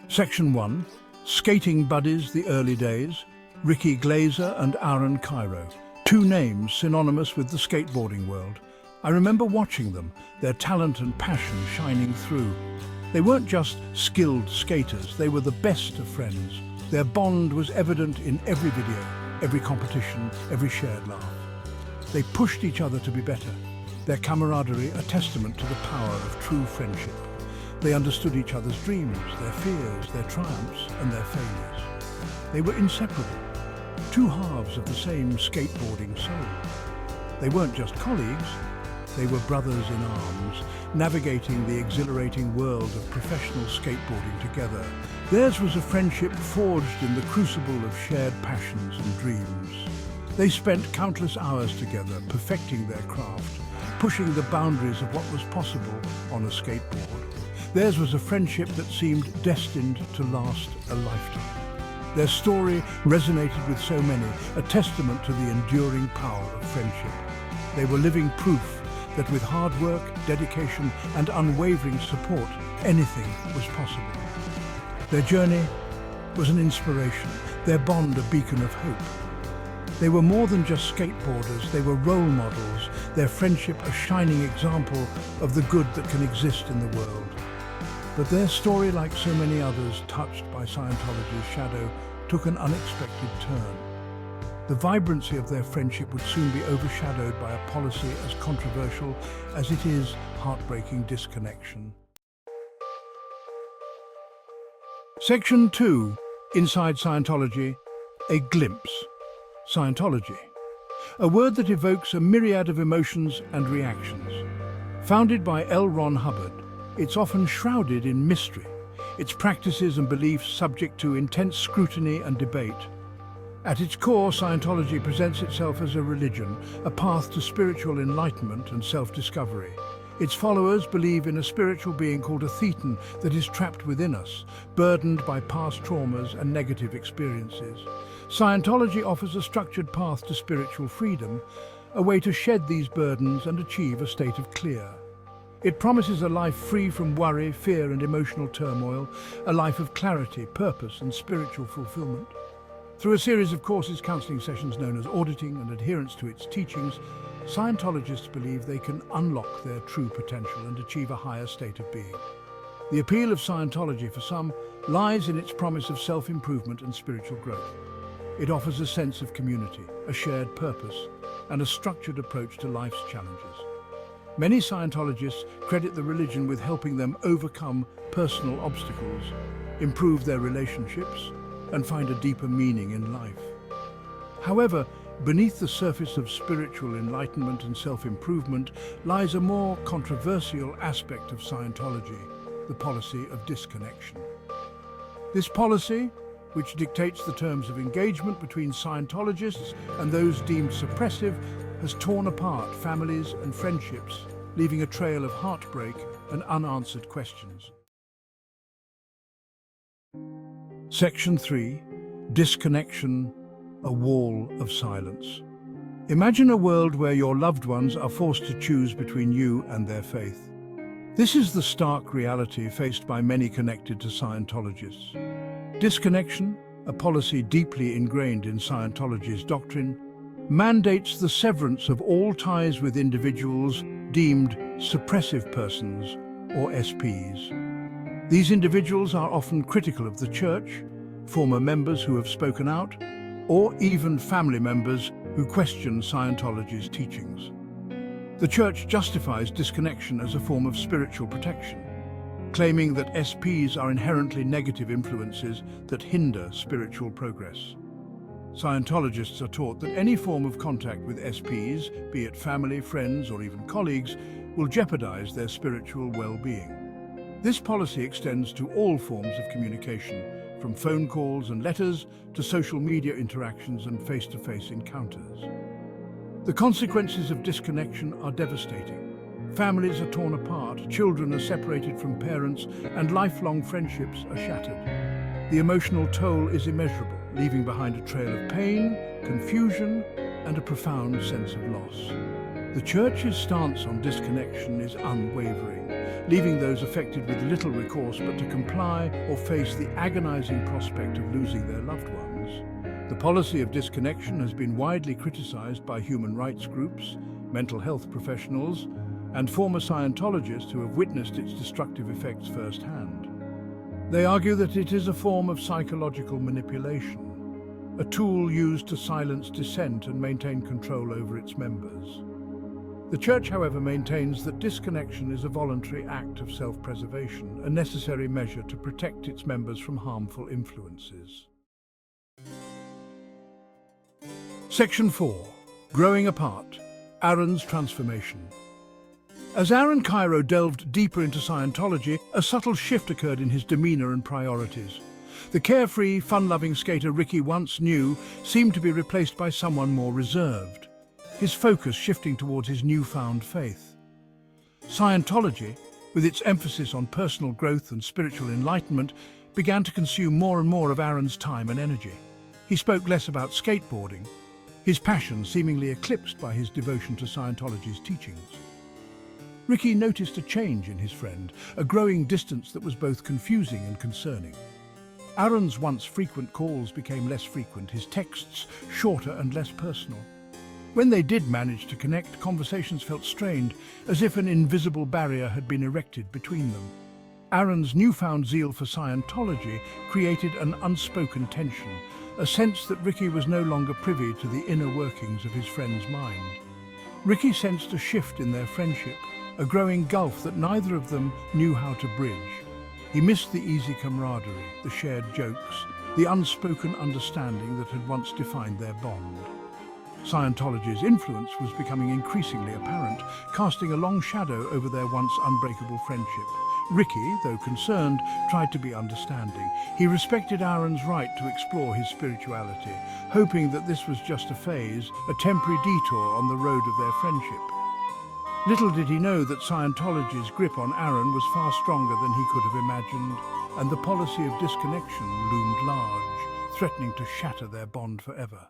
Section 1. Skating Buddies, the Early Days. Ricky Glazer and Aaron Kyro. Two names synonymous with the skateboarding world. I remember watching them, their talent and passion shining through. They weren't just skilled skaters, they were the best of friends. Their bond was evident in every video, every competition, every shared laugh. They pushed each other to be better. Their camaraderie a testament to the power of true friendship. They understood each other's dreams, their fears, their triumphs, and their failures. They were inseparable, two halves of the same skateboarding soul. They weren't just colleagues, they were brothers in arms, navigating the exhilarating world of professional skateboarding together. Theirs was a friendship forged in the crucible of shared passions and dreams. They spent countless hours together, perfecting their craft, pushing the boundaries of what was possible on a skateboard. Theirs was a friendship that seemed destined to last a lifetime. Their story resonated with so many, a testament to the enduring power of friendship. They were living proof that with hard work, dedication, and unwavering support, anything was possible. Their journey was an inspiration, their bond a beacon of hope. They were more than just skateboarders, they were role models, their friendship a shining example of the good that can exist in the world. But their story, like so many others touched by Scientology's shadow, took an unexpected turn. The vibrancy of their friendship would soon be overshadowed by a policy as controversial as it is heartbreaking disconnection. Section 2. Inside Scientology, a glimpse. Scientology. A word that evokes a myriad of emotions and reactions. Founded by L. Ron Hubbard, it's often shrouded in mystery, its practices and beliefs subject to intense scrutiny and debate. At its core, Scientology presents itself as a religion, a path to spiritual enlightenment and self-discovery. Its followers believe in a spiritual being called a thetan that is trapped within us, burdened by past traumas and negative experiences. Scientology offers a structured path to spiritual freedom, a way to shed these burdens and achieve a state of clear. It promises a life free from worry, fear, and emotional turmoil, a life of clarity, purpose, and spiritual fulfillment. Through a series of courses, counseling sessions known as auditing, and adherence to its teachings, Scientologists believe they can unlock their true potential and achieve a higher state of being. The appeal of Scientology for some lies in its promise of self-improvement and spiritual growth. It offers a sense of community, a shared purpose, and a structured approach to life's challenges. Many Scientologists credit the religion with helping them overcome personal obstacles, improve their relationships, and find a deeper meaning in life. However, beneath the surface of spiritual enlightenment and self-improvement lies a more controversial aspect of Scientology, the policy of disconnection. This policy, which dictates the terms of engagement between Scientologists and those deemed suppressive, has torn apart families and friendships, leaving a trail of heartbreak and unanswered questions. Section 3. Disconnection, a wall of silence. Imagine a world where your loved ones are forced to choose between you and their faith. This is the stark reality faced by many connected to Scientologists. Disconnection, a policy deeply ingrained in Scientology's doctrine, mandates the severance of all ties with individuals deemed suppressive persons, or SPs. These individuals are often critical of the church, former members who have spoken out, or even family members who question Scientology's teachings. The church justifies disconnection as a form of spiritual protection, claiming that SPs are inherently negative influences that hinder spiritual progress. Scientologists are taught that any form of contact with SPs, be it family, friends, or even colleagues, will jeopardize their spiritual well-being. This policy extends to all forms of communication, from phone calls and letters to social media interactions and face-to-face encounters. The consequences of disconnection are devastating. Families are torn apart, children are separated from parents, and lifelong friendships are shattered. The emotional toll is immeasurable, leaving behind a trail of pain, confusion, and a profound sense of loss. The Church's stance on disconnection is unwavering, leaving those affected with little recourse but to comply or face the agonizing prospect of losing their loved ones. The policy of disconnection has been widely criticized by human rights groups, mental health professionals, and former Scientologists who have witnessed its destructive effects firsthand. They argue that it is a form of psychological manipulation, a tool used to silence dissent and maintain control over its members. The Church, however, maintains that disconnection is a voluntary act of self-preservation, a necessary measure to protect its members from harmful influences. Section 4. Growing Apart. Aaron's Transformation. As Aaron Kyro delved deeper into Scientology, a subtle shift occurred in his demeanor and priorities. The carefree, fun-loving skater Ricky once knew seemed to be replaced by someone more reserved, his focus shifting towards his newfound faith. Scientology, with its emphasis on personal growth and spiritual enlightenment, began to consume more and more of Aaron's time and energy. He spoke less about skateboarding, his passion seemingly eclipsed by his devotion to Scientology's teachings. Ricky noticed a change in his friend, a growing distance that was both confusing and concerning. Aaron's once frequent calls became less frequent, his texts shorter and less personal. When they did manage to connect, conversations felt strained, as if an invisible barrier had been erected between them. Aaron's newfound zeal for Scientology created an unspoken tension, a sense that Ricky was no longer privy to the inner workings of his friend's mind. Ricky sensed a shift in their friendship, a growing gulf that neither of them knew how to bridge. He missed the easy camaraderie, the shared jokes, the unspoken understanding that had once defined their bond. Scientology's influence was becoming increasingly apparent, casting a long shadow over their once unbreakable friendship. Ricky, though concerned, tried to be understanding. He respected Aaron's right to explore his spirituality, hoping that this was just a phase, a temporary detour on the road of their friendship. Little did he know that Scientology's grip on Aaron was far stronger than he could have imagined, and the policy of disconnection loomed large, threatening to shatter their bond forever.